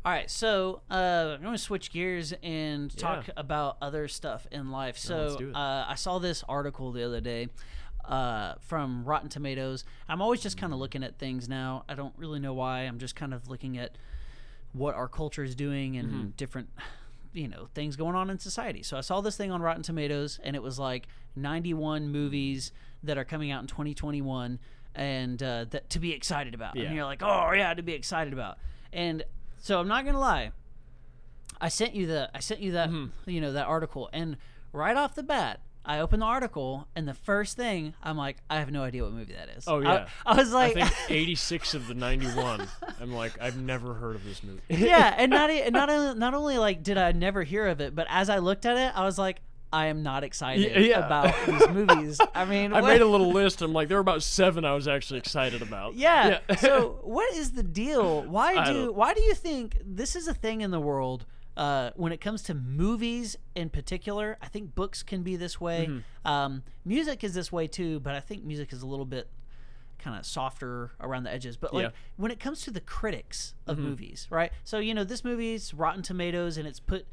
All right, so I'm going to switch gears and talk about other stuff in life. let's So do it. I saw this article the other day from Rotten Tomatoes. I'm always just kind of looking at things now. I don't really know why. I'm just kind of looking at what our culture is doing and different, things going on in society. So I saw this thing on Rotten Tomatoes, and it was like 91 movies that are coming out in 2021 and that to be excited about. And you're like, oh yeah, to be excited about. And so I'm not gonna lie. I sent you that that article, and right off the bat, I opened the article, and the first thing I'm like, I have no idea what movie that is. Oh yeah, I was like, I think 86 of the 91. I'm like, I've never heard of this movie. yeah, and not only like did I never hear of it, but as I looked at it, I was like, I am not excited about these movies. I mean, I made a little list. I'm like, there were about 7 I was actually excited about. Yeah. So what is the deal? Why do you think this is a thing in the world? When it comes to movies in particular, I think books can be this way. Music is this way too, but I think music is a little bit kind of softer around the edges. But like when it comes to the critics of movies, right? So this movie's Rotten Tomatoes, and it's put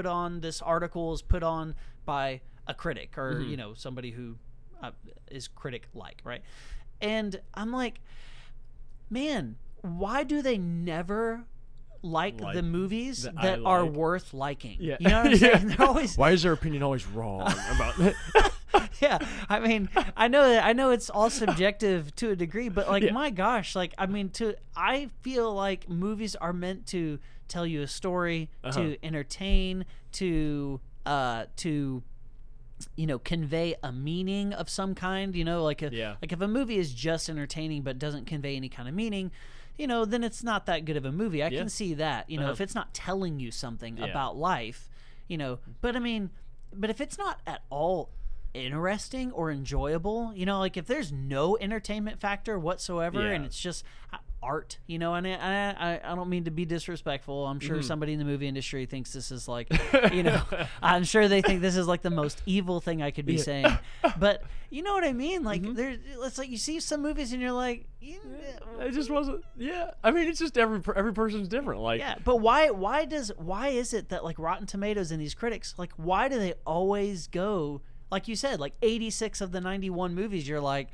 on, this article is put on by a critic or somebody who is critic like, right? And I'm like, man, why do they never like the movies that are worth liking? Yeah. You know what I'm saying? They're always, why is their opinion always wrong about it? yeah, I mean, I know it's all subjective to a degree, but like, my gosh, like, I mean, I feel like movies are meant to tell you a story, to entertain, to convey a meaning of some kind. Like if a movie is just entertaining but doesn't convey any kind of meaning, then it's not that good of a movie. I can see that. If it's not telling you something about life, but I mean, but if it's not at all interesting or enjoyable, like if there's no entertainment factor whatsoever and it's just art, and I don't mean to be disrespectful. I'm sure somebody in the movie industry thinks this is like, I'm sure they think this is like the most evil thing I could be saying, but you know what I mean? Like it's like you see some movies and you're like, it just wasn't. Yeah, I mean, it's just every person's different. Like, but why is it that like Rotten Tomatoes and these critics, like, why do they always go, like you said, like 86 of the 91 movies, you're like,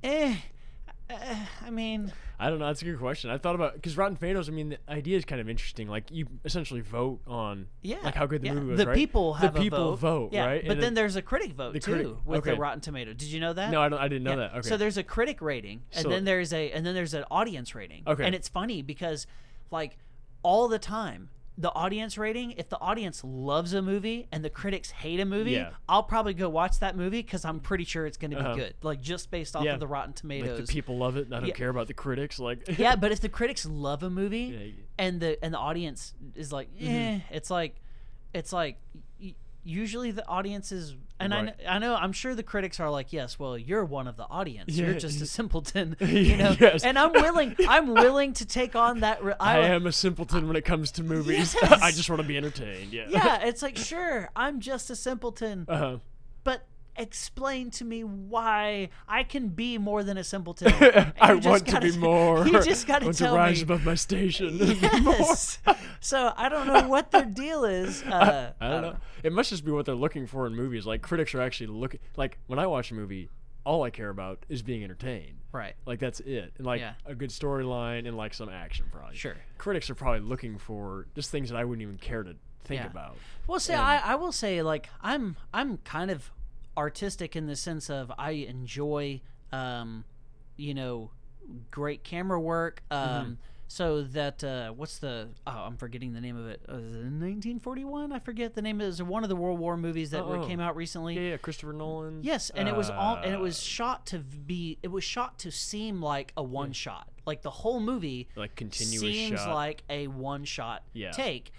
I mean, I don't know. That's a good question. I thought about, because Rotten Tomatoes, I mean, the idea is kind of interesting. Like, you essentially vote on like how good the movie was, the right? people have the people a vote, right? But then there's a critic vote too with the Rotten Tomato. Did you know that? No, I didn't know that. Okay. So there's a critic rating, and then there's an audience rating. Okay. And it's funny because, like, all the time, the audience rating, if the audience loves a movie and the critics hate a movie, I'll probably go watch that movie because I'm pretty sure it's going to be good, like just based off of the Rotten Tomatoes. Like the people love it, and I don't care about the critics. Like, but if the critics love a movie and the audience is like, it's like usually the audience is, and I know, I'm sure the critics are like, yes, well, you're one of the audience. You're just a simpleton, Yes. And I'm willing to take on that. I am a simpleton when it comes to movies. Yes. I just want to be entertained. Yeah, it's like, sure, I'm just a simpleton, but explain to me why I can be more than a simpleton. I want to be more. You just got to tell me. I want to rise above my station. Yes. So I don't know what their deal is. I don't know. It must just be what they're looking for in movies. Like, critics are actually looking. Like, when I watch a movie, all I care about is being entertained. Right. Like, that's it. And like a good storyline and like some action, probably. Sure. Critics are probably looking for just things that I wouldn't even care to think about. Well, see, I will say, like, I'm kind of artistic in the sense of I enjoy great camera work, so that I'm forgetting the name of it. Was it 1941? I forget the name. It was one of the World War movies that came out recently. Christopher Nolan. Yes, and it was shot to seem like a one shot. Like the whole movie like continuous seems shot. like a one shot take.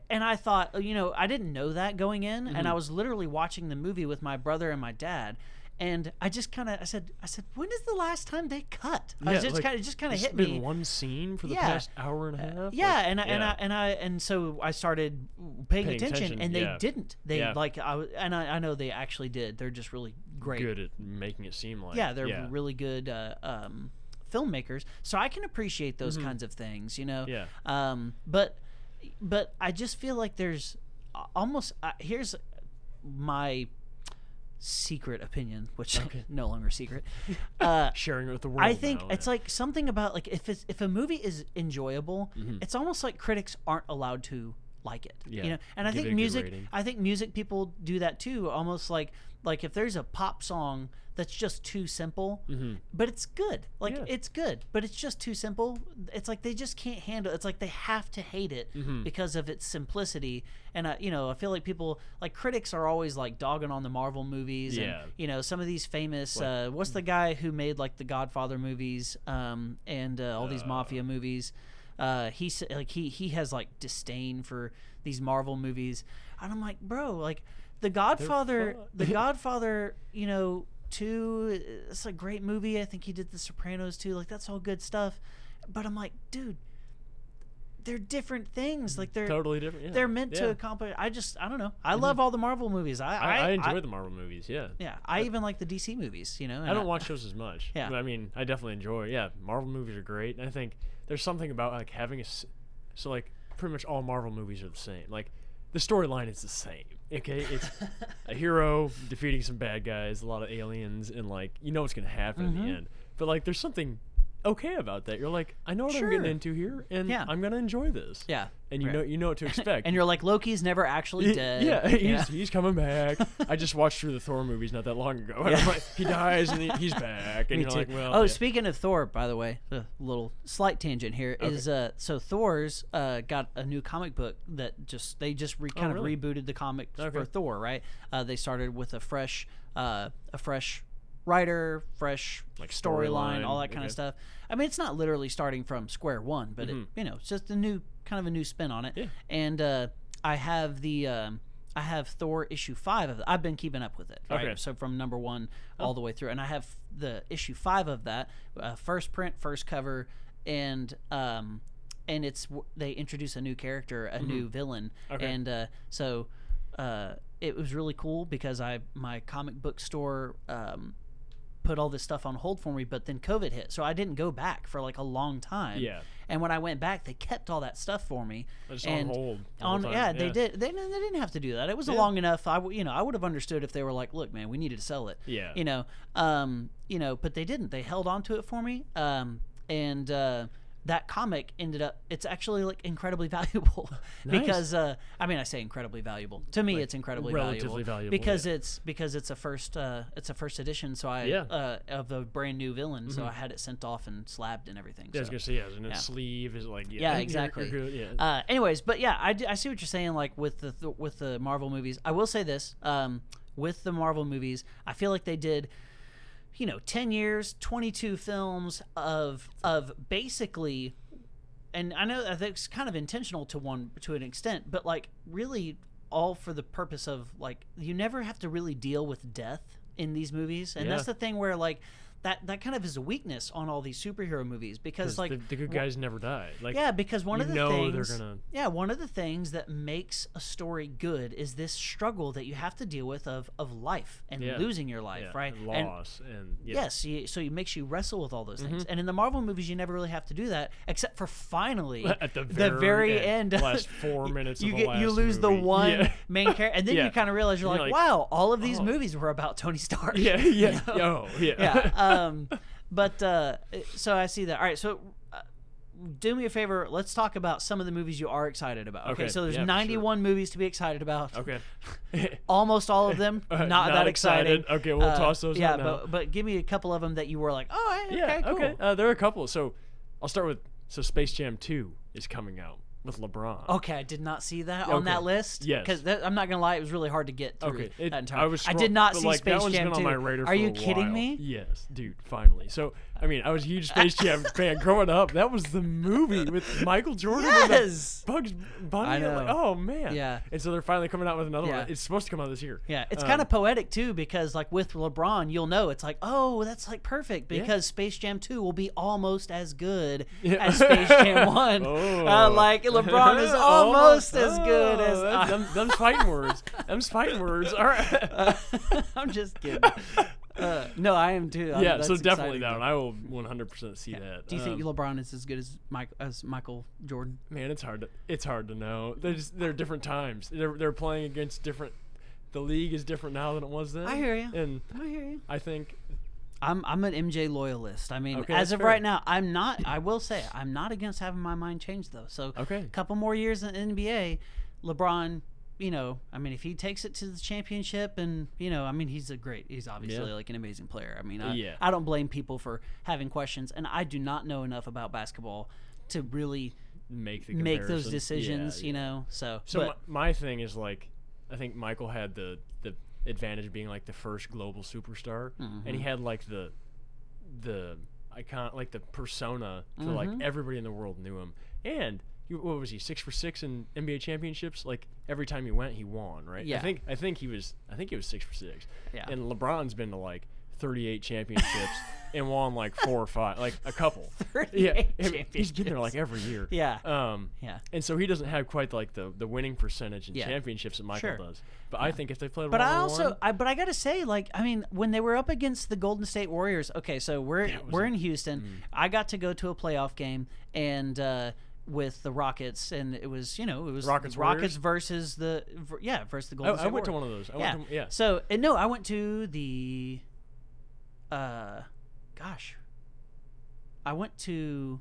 And I thought, I didn't know that going in, and I was literally watching the movie with my brother and my dad, and I just kind of, I said, when is the last time they cut? I was just kind of hit me. Been one scene for the past hour and a half. And so I started paying attention, and they didn't. They I know they actually did. They're just really great. Good at making it seem like. Yeah, they're really good filmmakers, so I can appreciate those kinds of things, you know. Yeah. But I just feel like there's almost here's my secret opinion, which no longer secret. Sharing it with the world. I think now, it's like something about like if a movie is enjoyable, it's almost like critics aren't allowed to like it. Yeah. You know, and Give it a good rating. I think music people do that too. Almost like if there's a pop song that's just too simple, but it's good. Like it's good, but it's just too simple. It's like they just can't handle it. It's like they have to hate it because of its simplicity. And I feel like people like critics are always like dogging on the Marvel movies. Yeah. And, you know, some of these famous what's the guy who made like the Godfather movies and all these mafia movies? He has like disdain for these Marvel movies, and I'm like, bro, like the Godfather, you know, 2, it's a great movie. I think he did The Sopranos too. Like that's all good stuff, but I'm like, dude, they're different things. Like they're totally different. Yeah. They're meant to accomplish. I don't know. I love all the Marvel movies. I enjoy the Marvel movies. Yeah. Yeah. I even like the DC movies. You know. I don't watch those as much. Yeah. But I mean, I definitely enjoy. Yeah, Marvel movies are great. And I think there's something about like having so like pretty much all Marvel movies are the same. Like the storyline is the same. Okay, it's a hero defeating some bad guys, a lot of aliens, and like you know what's gonna happen in the end. But like there's something okay about that. You're like, I know what I'm getting into here, and I'm gonna enjoy this. Yeah. And you know what to expect. And you're like, Loki's never actually dead. Yeah, he's coming back. I just watched through the Thor movies not that long ago. And I'm like, he dies and he's back. And Me you're too. like, well. Speaking of Thor, by the way, a little slight tangent here is so Thor's got a new comic book that they just kind of rebooted the comic for Thor, right? They started with a fresh writer, fresh like storyline, all that kind of stuff. I mean, it's not literally starting from square one, but it's just a new spin on it. Yeah. And I have Thor issue 5 of it. I've been keeping up with it, right? Okay. So from number 1 all the way through, and I have the issue 5 of that, first print, first cover, and they introduce a new character, a new villain, and so it was really cool because my comic book store put all this stuff on hold for me, but then COVID hit, so I didn't go back for like a long time. Yeah. And when I went back, they kept all that stuff for me. Just on hold. They did. They didn't have to do that. It was long enough. I would have understood if they were like, look, man, we needed to sell it. Yeah. But they didn't. They held on to it for me. That comic ended up, it's actually like incredibly valuable because I say incredibly valuable to me. Like, it's incredibly relatively valuable because it's a first edition, so of the brand new villain, so I had it sent off and slabbed and everything. Yeah, I was gonna say and its sleeve is like exactly. Anyways, but I see what you're saying. Like with the Marvel movies, I will say this: with the Marvel movies, I feel like they did 10 years, 22 films of basically, and I know that's kind of intentional to an extent, but like really all for the purpose of like you never have to really deal with death in these movies, and that's the thing where like that kind of is a weakness on all these superhero movies because like the good guys never die. Like because one of the things that makes a story good is this struggle that you have to deal with of life and losing your life, right? And loss so it makes you wrestle with all those things. And in the Marvel movies, you never really have to do that, except for finally at the very end, last 4 minutes. You lose the one main character, and then you kind of realize you're like, wow, all of these movies were about Tony Stark. So I see that. All right, so do me a favor. Let's talk about some of the movies you are excited about. Okay, so there's 91 movies to be excited about. Okay. Almost all of them not that exciting. Okay, we'll toss those out now. But give me a couple of them that you were like, cool. Okay. There are a couple. So I'll start with Space Jam 2 is coming out with LeBron. Okay, I did not see that on that list. Yes. Because I'm not going to lie, it was really hard to get through that entire. I did not see like, Space that Jam 2. On my radar Are you for a kidding while. me? Yes, dude, finally. So, I was a huge Space Jam fan growing up. That was the movie with Michael Jordan and Bugs Bunny. I know. I'm like, oh, man. Yeah. And so they're finally coming out with another one. It's supposed to come out this year. Yeah, it's kind of poetic, too, because like with LeBron, you'll know it's like, oh, that's like perfect because Space Jam 2 will be almost as good as Space Jam 1. Like LeBron is almost as good as... Them's fighting words. Them's fighting words. All right. I'm just kidding. No, I am too. Yeah, that's so definitely exciting, that though. one. I will 100% see that. Do you think LeBron is as good as Michael Jordan? Man, it's hard to know. They're different times. They're playing against different. The league is different now than it was then. I hear you. And I hear you. I think I'm an MJ loyalist. I mean, Okay, as that's of fair. right now, I'm not. I will say I'm not against having my mind changed though. So Okay. a couple more years in the NBA, LeBron. You know, I mean, if he takes it to the championship, and I mean, he's obviously like an amazing player. I mean, I don't blame people for having questions, and I do not know enough about basketball to really make those decisions. So but, my thing is like, I think Michael had the advantage of being like the first global superstar, and he had like the icon, like the persona to like everybody in the world knew him. And what was he, 6 for 6 in NBA championships? Like every time he went, he won, right? Yeah. I think he was 6 for 6. Yeah. And LeBron's been to like 38 championships and won like 4 or 5, like a couple. 38 He's been there like every year. Yeah. And so he doesn't have quite like the winning percentage in championships that Michael does. But I think if they played, but I gotta say, like, I mean, when they were up against the Golden State Warriors, okay, so we're in Houston. I got to go to a playoff game and with the Rockets, and it was Rockets versus the Golden State. I went to one of those. So I went to the. I went to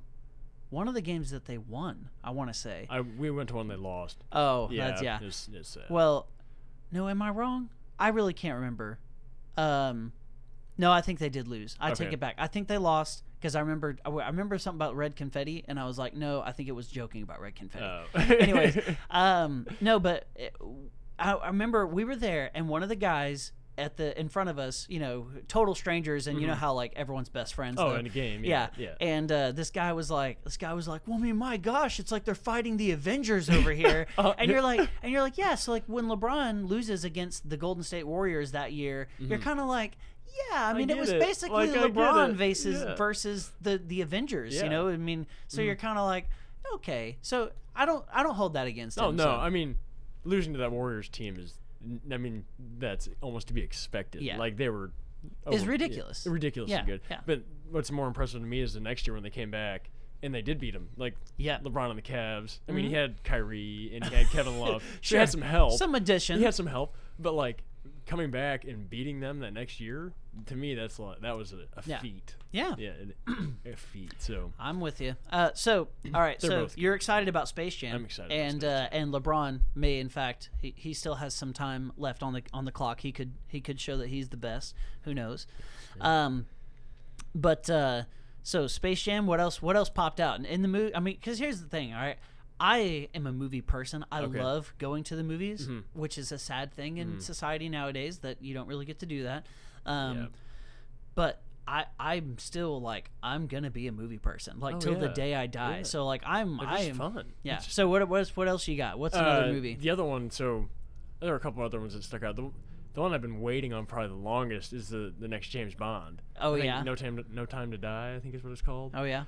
one of the games that they won. I want to say. We went to one they lost. Oh, yeah. It's sad. Well, no, am I wrong? I really can't remember. No, I think they did lose. I take it back. I think they lost because I remember something about red confetti, and I was like, no, I think it was joking about red confetti. Oh. Anyways, no, but I remember we were there, and one of the guys in front of us, total strangers, and you know how like everyone's best friends. Oh, in a game, yeah. And this guy was like, well, I mean, my gosh, it's like they're fighting the Avengers over here, and you're like, yeah. So like when LeBron loses against the Golden State Warriors that year, you're kind of like, yeah. I mean, it was basically LeBron versus the Avengers. Yeah. I mean, so you're kind of like, okay. So I don't hold that against him. No. So. I mean, losing to that Warriors team is. I mean, that's almost to be expected. Yeah. Like they were. It's ridiculous. Ridiculously good. Yeah. But what's more impressive to me is the next year when they came back and they did beat them. Like LeBron and the Cavs. I mean, he had Kyrie and he had Kevin Love. Sure. He had some help. Some addition. He had some help, but like coming back and beating them that next year, to me, that was a feat. Yeah. Yeah, a feat. So I'm with you. So all right. So you're excited about Space Jam. I'm excited. And about Space Jam. And LeBron may, in fact, he still has some time left on the clock. He could show that he's the best. Who knows? Yeah. So Space Jam. What else popped out in the movie? I mean, because here's the thing. All right. I am a movie person. I love going to the movies, which is a sad thing in society nowadays that you don't really get to do that. But I'm still like, I'm gonna be a movie person like till the day I die. Yeah. So like I am fun. Yeah. So what else you got? What's another movie? The other one. So there are a couple other ones that stuck out. The one I've been waiting on probably the longest is the next James Bond. Oh yeah. No Time to Die, I think is what it's called. Oh yeah.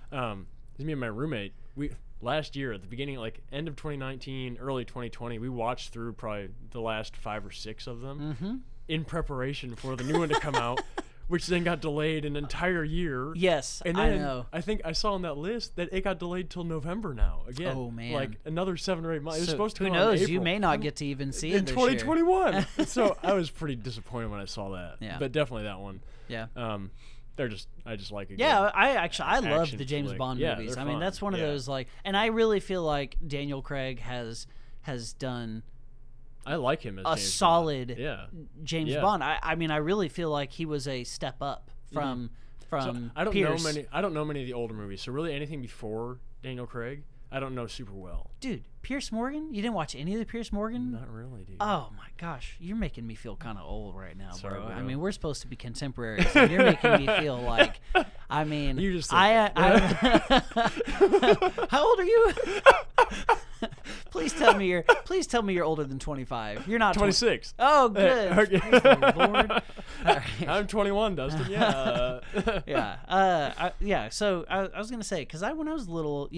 Me and my roommate, we last year at the beginning, like end of 2019, early 2020, we watched through probably the last 5 or 6 of them in preparation for the new one to come out, which then got delayed an entire year. Yes, and then I know. I think I saw on that list that it got delayed till November now. Again, oh man, like another 7 or 8 months. It was supposed to come out in April. April. You may not get to even see it in this 2021. year. So I was pretty disappointed when I saw that. Yeah, but definitely that one. Yeah. I just like it. Yeah, I love the James Bond yeah, movies. I mean, that's one of those like, and I really feel like Daniel Craig has done. I like him as a James solid Bond. James Bond. I mean, I really feel like he was a step up from so I don't Pierce. know many of the older movies. So really, anything before Daniel Craig, I don't know super well. Dude, Pierce Morgan? You didn't watch any of the Pierce Morgan? Not really, dude. Oh my gosh, you're making me feel kind of old right now, Sorry, bro. I mean, we're supposed to be contemporaries, and you're making me feel like, I mean, you just how old are you? Please tell me you're older than 25. You're not 26. Oh, good. Okay. Praise the Lord. I'm 21, Dustin. Yeah. Yeah. So I was gonna say, because when I was little,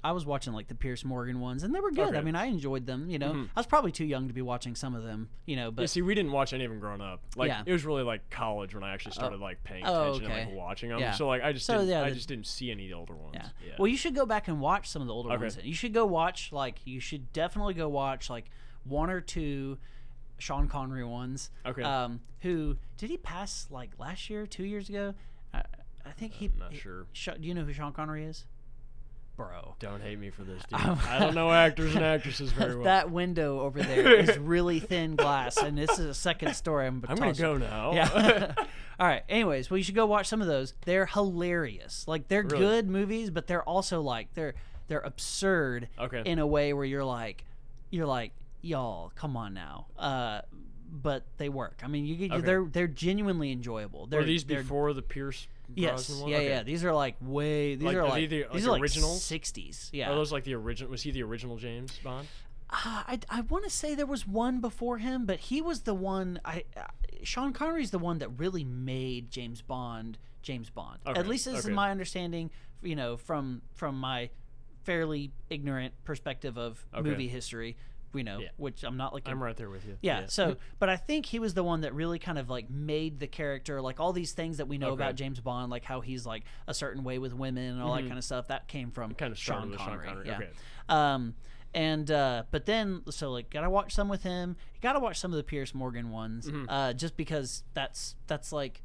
I was watching like the Pierce Morgan ones, and they were good. Okay. I mean, I enjoyed them. I was probably too young to be watching some of them. But see, we didn't watch any of them growing up. Like, it was really like college when I actually started like paying attention and like watching them. Yeah. So like I just didn't see any of the older ones. Yeah. Well, you should go back and watch some of the older ones. You should go watch you should definitely go watch like one or two Sean Connery ones. Okay. Who did he pass like last year, 2 years ago? I think I'm not sure. Do you know who Sean Connery is? Bro. Don't hate me for this, dude. I don't know actors and actresses very well. That window over there is really thin glass, and this is a second story. I'm going to go now. Yeah. All right. Anyways, well, you should go watch some of those. They're hilarious. Like, they're good movies, but they're also like they're absurd in a way where you're like, y'all, come on now. But they work. I mean, they're genuinely enjoyable. Were these before the Pierce Brosnan one? Yeah. These are like these are like originals? 60s. Yeah. Are those like the original? Was he the original James Bond? I want to say there was one before him, but he was the one. Sean Connery's the one that really made James Bond. Okay. At least this is my understanding. From my fairly ignorant perspective of movie history. Which I'm not like. I'm right there with you. Yeah. So, but I think he was the one that really kind of like made the character, like all these things that we know about James Bond, like how he's like a certain way with women and all that kind of stuff. That came from Sean Connery. Yeah. But then, so like, gotta watch some with him. You gotta watch some of the Pierce Morgan ones, just because that's like,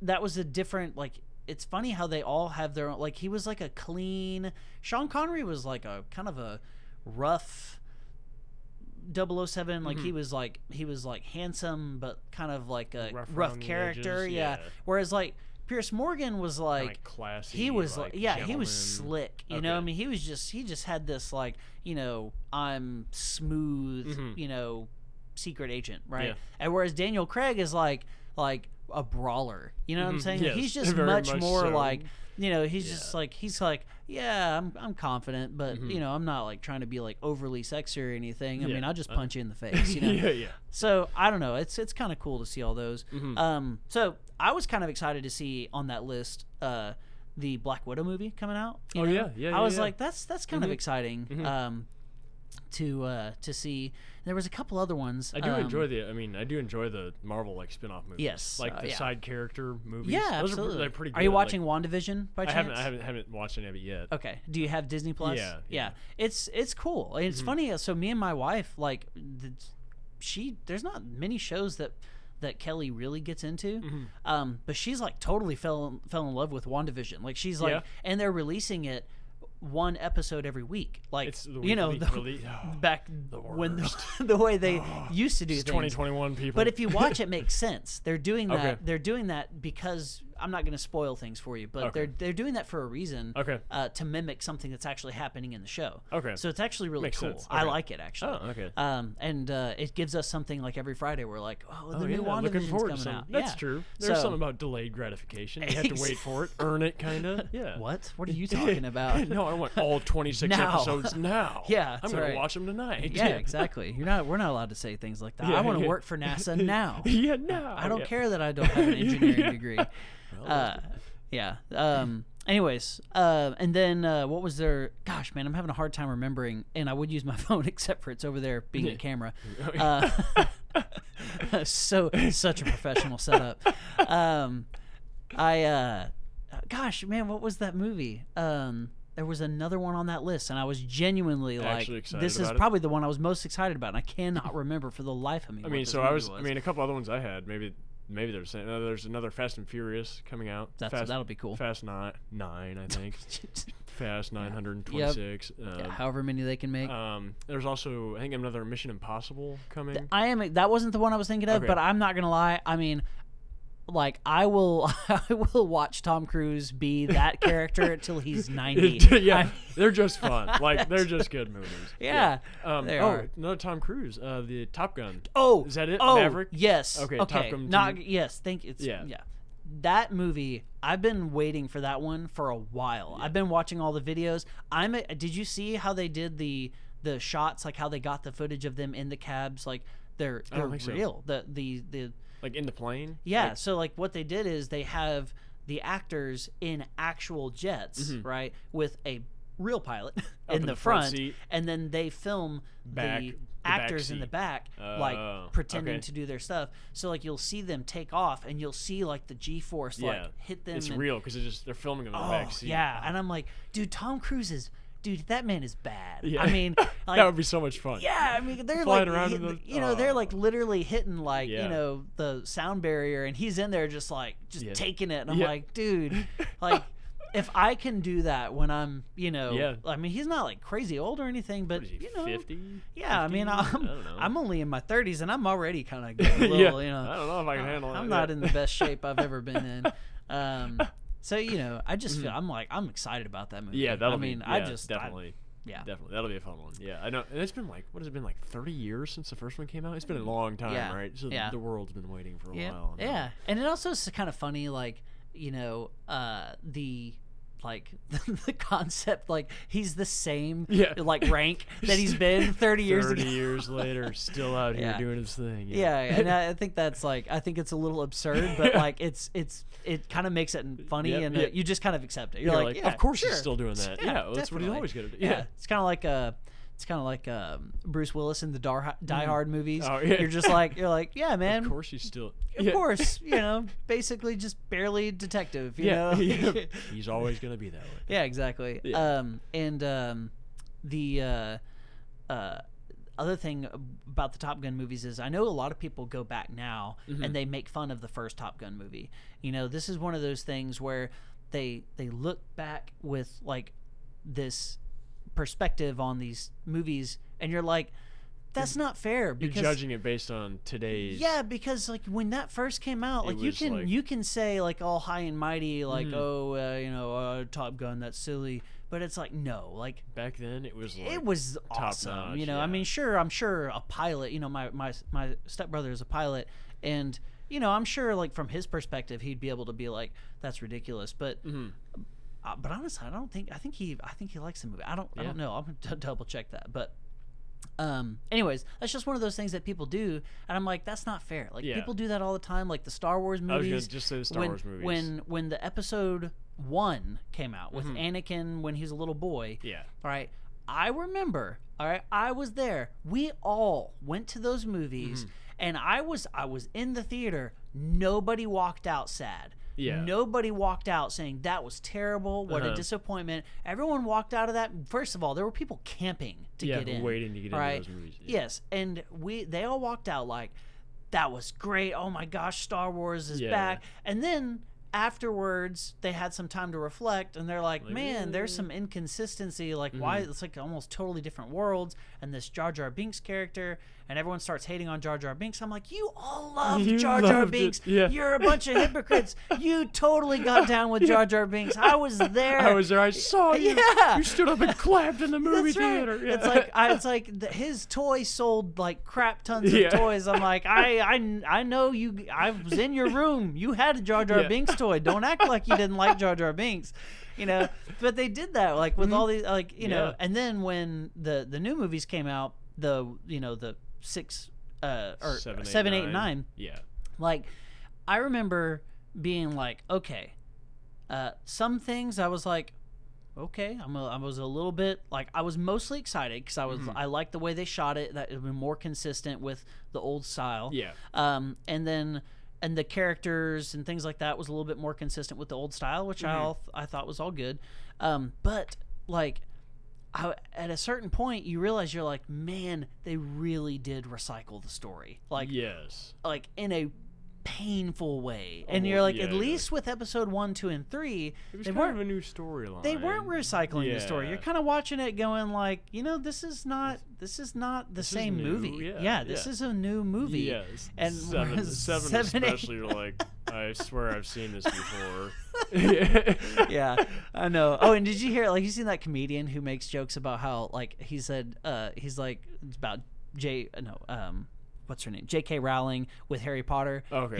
that was a different like. It's funny how they all have their own. Like, he was like a clean. Sean Connery was like a kind of a rough 007. Like he was like handsome but kind of like a rough character. Edges, whereas like Pierce Morgan was like classy. He was like he was slick. You know, I mean, he just had this like, I'm smooth, secret agent, right? Yeah. And whereas Daniel Craig is like a brawler. You know what I'm saying? Yes, he's just much more so. Like, he's just like, I'm confident, but I'm not like trying to be like overly sexy or anything. I mean, I'll just punch you in the face, So I don't know. It's kind of cool to see all those. So I was kind of excited to see on that list the Black Widow movie coming out. I was like, that's kind of exciting. To see. There was a couple other ones. I do enjoy the Marvel like spin-off movies. Yes, like the side character movies. Yeah, those absolutely. They're pretty good. Are you watching WandaVision by chance? I haven't watched any of it yet. Okay. Do you have Disney Plus? Yeah. It's cool. It's funny. So me and my wife, like, there's not many shows that Kelly really gets into, but she's like totally fell in love with WandaVision. Like, she's like, and they're releasing it one episode every week, like it's back when the way they used to do things. 2021 people. But if you watch, it makes sense. They're doing that. They're doing that because I'm not going to spoil things for you, but they're doing that for a reason. To mimic something that's actually happening in the show. So it's actually really cool. Sense. I like it actually. Oh, okay. And it gives us something like every Friday. We're like, the new WandaVision's coming out. That's true. There's something about delayed gratification. You have to wait for it, earn it, kind of. Yeah. What are you talking about? No, I want all 26 episodes now. Yeah, I'm going to watch them tonight. Yeah, exactly. We're not allowed to say things like that. I want to work for NASA now. Now. I don't care that I don't have an engineering degree. Anyways, and then what was there? Gosh, man, I'm having a hard time remembering, and I would use my phone except for it's over there being a camera. Such a professional setup. Gosh, man, what was that movie? There was another one on that list, and I was genuinely like, this is probably the one I was most excited about, and I cannot remember for the life of me. A couple other ones I had, maybe they're saying there's another Fast and Furious coming out. That'll be cool. Fast 9, I think. Fast 926. However many they can make. There's also, I think, another Mission Impossible coming. That wasn't the one I was thinking of, but I'm not gonna lie. I mean, like, I will watch Tom Cruise be that character until he's 90. They're just fun. Like, they're just good movies. They are. Another Tom Cruise, the Top Gun. Oh, is that it? Oh, Maverick. Yes. Okay. Top Gun. Yes. That movie, I've been waiting for that one for a while. I've been watching all the videos. Did you see how they did the shots, like how they got the footage of them in the cabs, like they're real. So. The like in the plane. Yeah. Like, so like what they did is they have the actors in actual jets, right, with a real pilot in the front seat. And then they film the actors in the back, like pretending to do their stuff. So like you'll see them take off, and you'll see like the G-force like hit them. It's real because they're filming them in the back seat. Yeah, and I'm like, dude, Tom Cruise is. Dude, that man is bad. Yeah. I mean, like, that would be so much fun. Yeah, I mean, they're flying like, around they're like literally hitting like, the sound barrier, and he's in there just taking it, and I'm like, dude, like, if I can do that when I'm, I mean, he's not like crazy old or anything, but 50? Yeah, 50? I mean, I don't know. I'm only in my 30s, and I'm already kind of getting a little, I don't know if I can handle it. I'm not in the best shape I've ever been in. So I just feel I'm excited about that movie. Yeah, definitely. Definitely, that'll be a fun one. Yeah, I know. And it's been like, what has it been, like 30 years since the first one came out? It's been a long time, right? So the world's been waiting for a while. Yeah, and it also is kind of funny, like the concept, like he's the same like rank that he's been 30 years ago. 30 years later, still out here doing his thing. Yeah, and I think that's like, I think it's a little absurd, but like it kind of makes it funny, and you just kind of accept it. You're like, of course he's still doing that. Yeah, well, that's what he's always gonna do. Yeah, it's kind of like Bruce Willis in the Die Hard movies. Oh, yeah. You're like, yeah, man. Of course he's still. Of course, basically just barely detective. You know, he's always gonna be that way. Yeah, exactly. Yeah. The other thing about the Top Gun movies is I know a lot of people go back now and they make fun of the first Top Gun movie. This is one of those things where they look back with like this perspective on these movies, and you're like, that's not fair, because you're judging it based on today's. Yeah, because like when that first came out, like you can say like all high and mighty, like Top Gun, that's silly, but it's like, no, like back then it was like it was awesome. Top-notch, I mean, I'm sure a pilot, my stepbrother is a pilot, and I'm sure like from his perspective he'd be able to be like, that's ridiculous, but honestly, I think he likes the movie. I don't know. I'm gonna double check that. But anyways, that's just one of those things that people do, and I'm like, that's not fair. Like people do that all the time. Like the Star Wars movies. I was gonna just say the Star Wars movies. When the episode 1 came out with Anakin when he was a little boy. Yeah. All right. I remember. All right. I was there. We all went to those movies, and I was in the theater. Nobody walked out sad. Yeah. Nobody walked out saying that was terrible. What a disappointment. Everyone walked out of that. First of all, there were people camping to get in. Waiting to get into those movies. Yeah. Yes, and they all walked out like, that was great. Oh my gosh, Star Wars is back. And then afterwards, they had some time to reflect, and they're like, man, there's some inconsistency. Like, why? It's like almost totally different worlds, and this Jar Jar Binks character, and everyone starts hating on Jar Jar Binks. I'm like, you all love Jar Jar Binks. Yeah. You're a bunch of hypocrites. You totally got down with Jar Jar Binks. I was there. I saw you. Yeah. You stood up and clapped in the movie theater. Yeah. It's like his toy sold like crap tons of toys. I'm like, I know you. I was in your room. You had a Jar Jar Binks toy. Don't act like you didn't like Jar Jar Binks. But they did that like with all these and then when the new movies came out, the 6 or 7, 8, 9. Yeah. Like, I remember being like, okay, some things I was like, okay, I was a little bit like, I was mostly excited because I liked the way they shot it, that it would be more consistent with the old style. Yeah. And the characters and things like that was a little bit more consistent with the old style, which I thought was all good. But like, at a certain point, you realize you're like, man, they really did recycle the story. Like, yes, like in a painful way. And you're like, at least with episode 1, 2, and 3, it was kind of a new storyline. They weren't recycling the story. You're kind of watching it going like, this is not the same movie. This is a new movie. Yes. And 7 especially, you're like, I swear I've seen this before. Yeah, I know. Oh, and did you hear, like, you seen that comedian who makes jokes about how, like, he said, he's like, it's about what's her name, J.K. Rowling with Harry Potter. Oh, okay.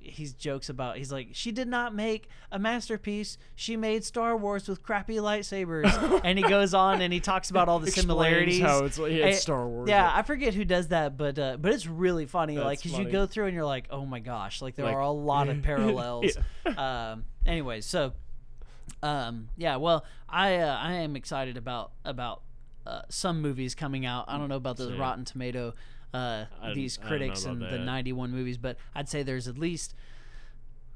He jokes about, he's like, she did not make a masterpiece, she made Star Wars with crappy lightsabers. And he goes on and he talks about all the similarities. How it's Star Wars. Yeah, I forget who does that, but it's really funny. That's like, because you funny. go through and you're like, oh my gosh, like there Like, are a lot of parallels. Yeah. Anyways, so yeah, well, I am excited about some movies coming out. I don't know about the Same. Rotten Tomato these I don't know critics about and the that. 91 movies, but I'd say there's at least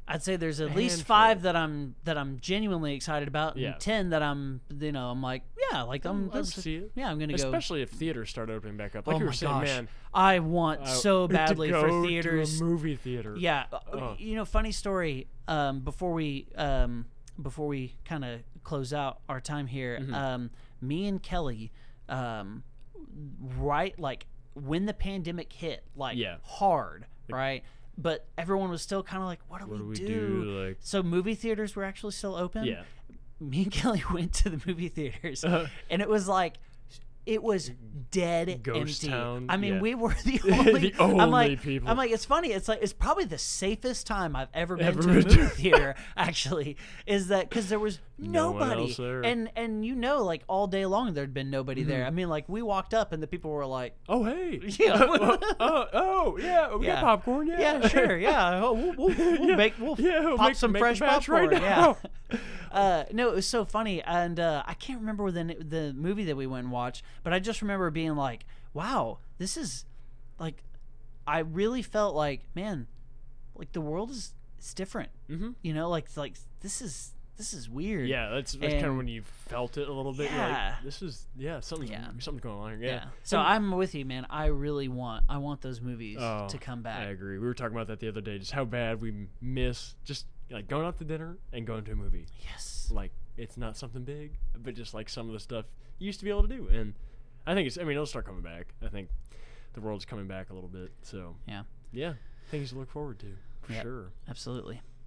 handful. 5 that I'm genuinely excited about, Yeah. and 10 that I'm like, yeah, like I would see it. yeah, I'm gonna go. Especially if theaters start opening back up. Like Oh you were my saying, gosh, man. I want so badly to for go theaters. to a movie theater. Yeah, Oh. you know, funny story. Before we kind of close out our time here, Mm-hmm. me and Kelly, right, like when the pandemic hit, like Yeah. hard, right? But everyone was still kind of like, what do we do? Like, So movie theaters were actually still open. yeah. Me and Kelly went to the movie theaters, and it was like, it was dead Ghost empty. town, I mean, yeah. we were the only, The only I'm like, people. I'm like, it's funny. It's like, it's probably the safest time I've ever been Ever to a been movie to- theater. Actually, is that because there was No one nobody, else there. and you know, like all day long there'd been nobody there. I mean, like we walked up and the people were like, Oh, hey. Yeah. Yeah. We Yeah. got popcorn. Yeah. yeah, sure, yeah, we'll Yeah. make we'll Yeah, we'll pop make- some make a fresh batch right popcorn. now. Yeah. No, it was so funny, and I can't remember the movie that we went and watched, but I just remember being like, "Wow, this is like," I really felt like, man, like the world is it's different. Mm-hmm. You know, like this is weird. Yeah, that's kind of And- when you felt it a little bit. You're Yeah. like, this is something's going on here. Yeah. So I'm with you, man. I want those movies to come back. I agree. We were talking about that the other day, just how bad we miss just like going out to dinner and going to a movie. Yes. Like it's not something big, but just like some of the stuff you used to be able to do, and I think it'll start coming back. I think the world's coming back a little bit. So Yeah. yeah, things to look forward to for Yep. sure. Absolutely.